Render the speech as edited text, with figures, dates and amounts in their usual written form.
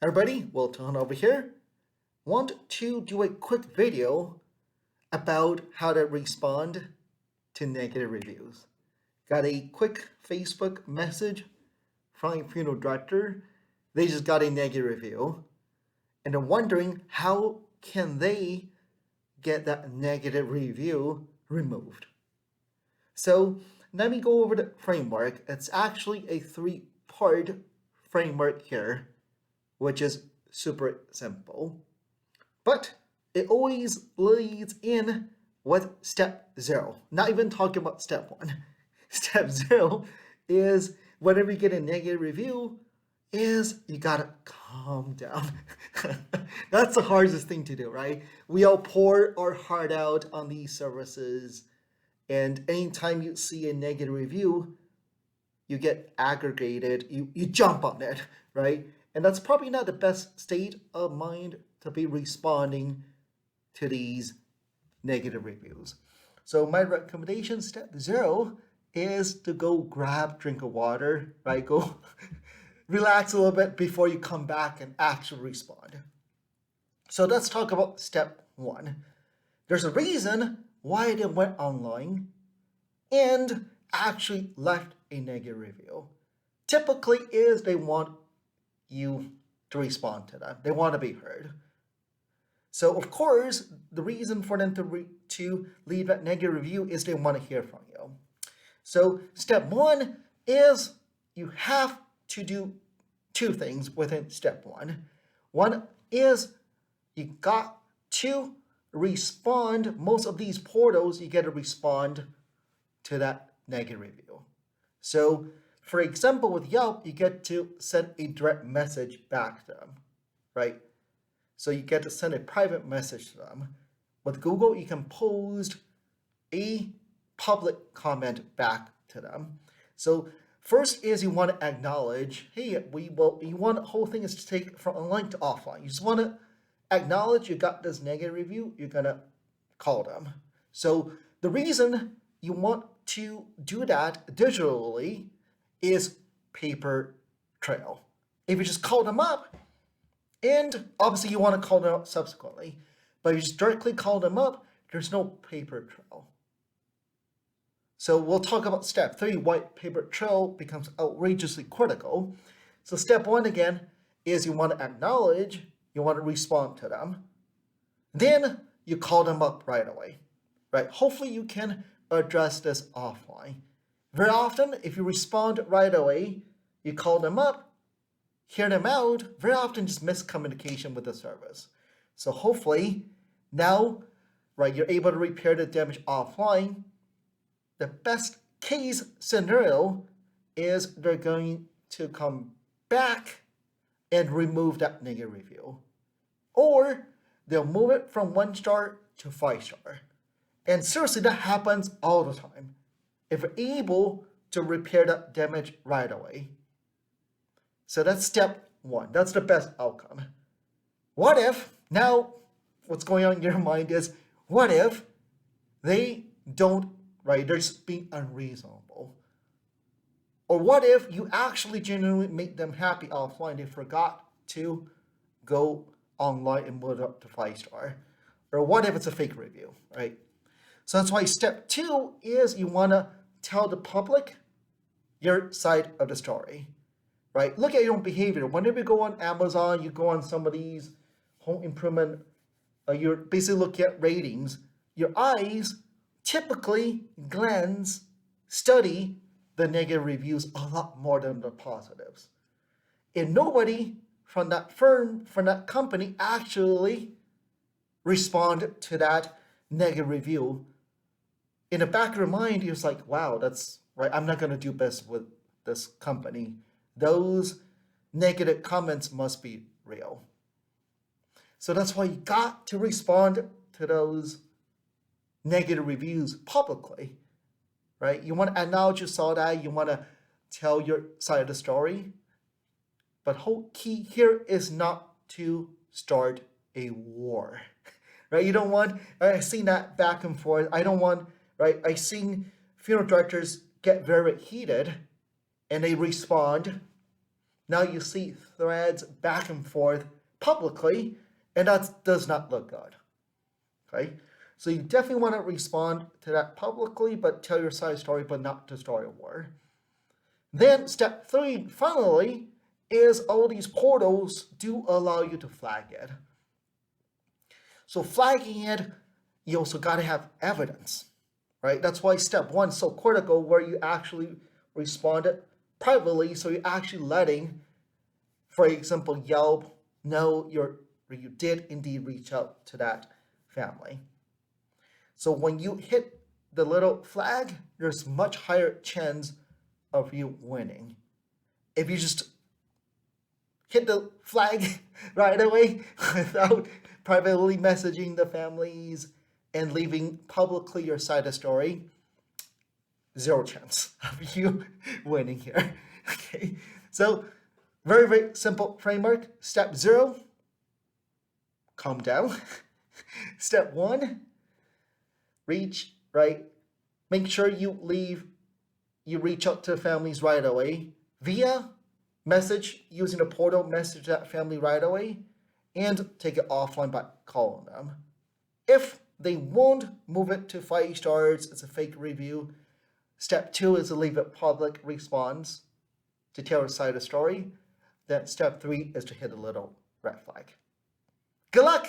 Everybody, Wilton over here. Want to do a quick video about how to respond to negative reviews. Got a quick Facebook message from a funeral director. They just got a negative review, and they're wondering how can they get that negative review removed. So let me go over the framework. It's actually a three-part framework here, which is super simple. But it always leads in with step zero. Not even talking about step one. Step zero is whenever you get a negative review, is you gotta calm down. That's the hardest thing to do, right? We all pour our heart out on these services, and anytime you see a negative review, you get aggregated, you jump on it, right? And that's probably not the best state of mind to be responding to these negative reviews. So my recommendation, step zero, is to go grab a drink of water, right? Go relax a little bit before you come back and actually respond. So let's talk about step one. There's a reason why they went online and actually left a negative review. Typically is they want you to respond to them. They want to be heard. So of course, the reason for them to leave that negative review is they want to hear from you. So step one is you have to do two things within step one. One is you got to respond. Most of these portals, you get to respond to that negative review. So for example, with Yelp, you get to send a direct message back to them, right? So you get to send a private message to them. With Google, you can post a public comment back to them. So first is you want to acknowledge, hey, you want the whole thing is to take from online to offline. You just want to acknowledge you got this negative review, you're gonna call them. So the reason you want to do that digitally is paper trail. If you just call them up, and obviously you want to call them up subsequently, but you just directly call them up, there's no paper trail. So we'll talk about step three, why paper trail becomes outrageously critical. So step one again is you want to acknowledge, you want to respond to them. Then you call them up right away, right? Hopefully you can address this offline. Very often, if you respond right away, you call them up, hear them out, very often just miscommunication with the service. So hopefully now, right, you're able to repair the damage offline. The best case scenario is they're going to come back and remove that negative review. Or they'll move it from 1 star to 5 star. And seriously, that happens all the time. If you're able to repair that damage right away. So that's step one. That's the best outcome. What if, now what's going on in your mind is, what if they don't, right, they're just being unreasonable? Or what if you actually genuinely make them happy offline, they forgot to go online and move it up to 5 star? Or what if it's a fake review, right? So that's why step two is you want to tell the public your side of the story, right? Look at your own behavior. Whenever you go on Amazon, you go on some of these home improvement, you're basically looking at ratings. Your eyes typically glance, study the negative reviews a lot more than the positives. And nobody from that firm, from that company actually respond to that negative review. In the back of your mind, you're just like, wow, that's right. I'm not going to do business with this company. Those negative comments must be real. So that's why you got to respond to those negative reviews publicly, right? You want to acknowledge you saw that. You want to tell your side of the story. But whole key here is not to start a war, right? You don't want, I've seen that back and forth. I don't want, right? I've seen funeral directors get very heated and they respond Now you see threads back and forth publicly, and that does not look good. Okay, so you definitely want to respond to that publicly, but tell your side story, but not to story war. Then step 3, finally, is all these portals do allow you to flag it. So flagging it, you also got to have evidence, right? That's why step 1 is so critical, where you actually responded privately, so you're actually letting, for example, Yelp know you did indeed reach out to that family. So when you hit the little flag, there's much higher chance of you winning. If you just hit the flag right away without privately messaging the families and leaving publicly your side of the story, 0 chance of you winning here. Okay, so very, very simple framework. Step 0, calm down. Step 1, make sure you reach out to families right away via message, using a portal, message that family right away, and take it offline by calling them. If they won't, move it to 5 stars, it's a fake review. Step 2 is to leave a public response to tell a side of the story. Then step 3 is to hit a little red flag. Good luck!